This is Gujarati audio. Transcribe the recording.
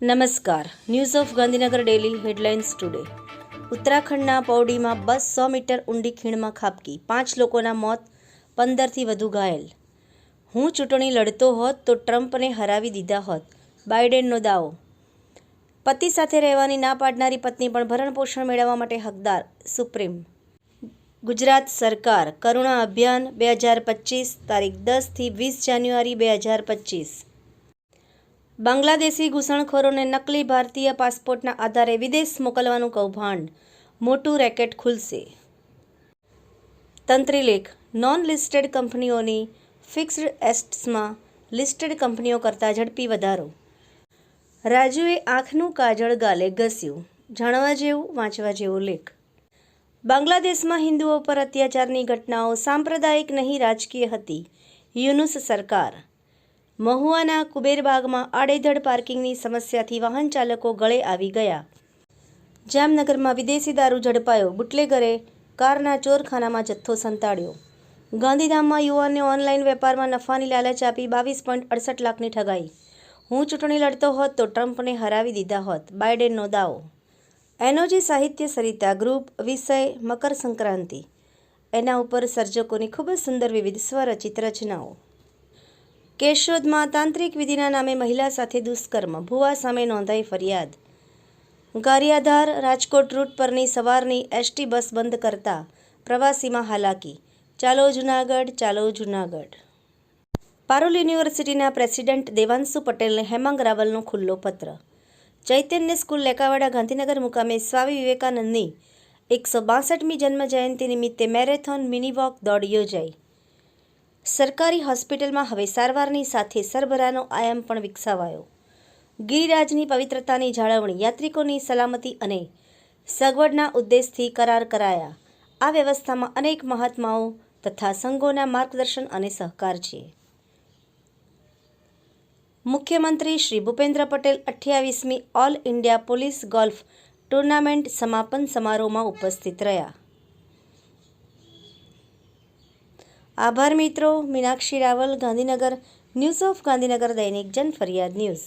નમસ્કાર. News of Gandhinagar daily headlines today. ઉત્તરાખંડના પૌડીમાં બસ 100 મીટર ઊંડી ખીણમાં ખાબકી, 5 લોકોના મોત, 15થી વધુ ઘાયલ. હું ચૂંટણી લડતો હોત તો ટ્રમ્પને હરાવી દીધા હોત, બાઇડેનનો દાવો. પતિ સાથે રહેવાની ના પાડનારી પત્ની પણ ભરણપોષણ મેળવવા માટે હકદાર, સુપ્રીમ. ગુજરાત સરકાર કરુણા અભિયાન 2025 તારીખ 10 થી 20 જાન્યુઆરી 2025. બાંગ્લાદેશી ઘૂસણખોરોને નકલી ભારતીય પાસપોર્ટના આધારે વિદેશ મોકલવાનું કૌભાંડ, મોટું રેકેટ ખુલશે. તંત્રી લેખ: નોન લિસ્ટેડ કંપનીઓની ફિક્સ્ડ એસેટ્સમાં લિસ્ટેડ કંપનીઓ કરતાં ઝડપી વધારો. રાજુએ આંખનું કાજળ ગાલે ઘસ્યું. જાણવા જેવું, વાંચવા જેવો લેખ. બાંગ્લાદેશમાં હિન્દુઓ પર અત્યાચારની ઘટનાઓ સાંપ્રદાયિક નહીં રાજકીય હતી: યુનુસ સરકાર. મહુવાના કુબેરબાગમાં આડેધડ પાર્કિંગની સમસ્યાથી વાહન ચાલકો ગળે આવી ગયા. જામનગરમાં વિદેશી દારૂ ઝડપાયો, બુટલેગરે કારના ચોરખાનામાં જથ્થો સંતાડ્યો. ગાંધીધામમાં યુવાનને ઓનલાઈન વેપારમાં નફાની લાલચ આપી 22.68 લાખની ઠગાઈ. હું ચૂંટણી લડતો હોત તો ટ્રમ્પને હરાવી દીધા હોત, બાઇડેનનો દાવો. એનોજી સાહિત્ય સરિતા ગ્રુપ. વિષય: મકર સંક્રાંતિ. એના ઉપર સર્જકોની ખૂબ જ સુંદર વિવિધ સ્વરચિત રચનાઓ. કેશોદમાં તાંત્રિક વિધિના નામે મહિલા સાથે દુષ્કર્મ, ભુવા સામે નોંધાઈ ફરિયાદ. ગારિયાધાર રાજકોટ રૂટ પરની સવારની એસટી બસ બંધ કરતા પ્રવાસીમાં હાલાકી. ચાલો જૂનાગઢ, ચાલો જૂનાગઢ. પારુલ યુનિવર્સિટીના પ્રેસિડેન્ટ દેવાંશુ પટેલને હેમાંગ રાવલનો ખુલ્લો પત્ર. ચૈતન્ય સ્કૂલ લેકાવાડા ગાંધીનગર મુકામે સ્વામી વિવેકાનંદની 162મી જન્મજયંતિ નિમિત્તે મેરેથોન મિની વોક દોડ યોજાઈ. સરકારી હોસ્પિટલમાં હવે સારવારની સાથે સરભરાનો આયામ પણ વિકસાવાયો. ગિરિરાજની પવિત્રતાની જાળવણી, યાત્રિકોની સલામતી અને સગવડના ઉદ્દેશથી કરાર કરાયા. આ વ્યવસ્થામાં અનેક મહાત્માઓ તથા સંઘોના માર્ગદર્શન અને સહકાર છે. મુખ્યમંત્રી શ્રી ભૂપેન્દ્ર પટેલ 28મી all India police golf tournament સમાપન સમારોહમાં ઉપસ્થિત રહ્યા. આભાર મિત્રો. Meenakshi Raval, Gandhinagar. News of Gandhinagar Dainik Janfariyad news.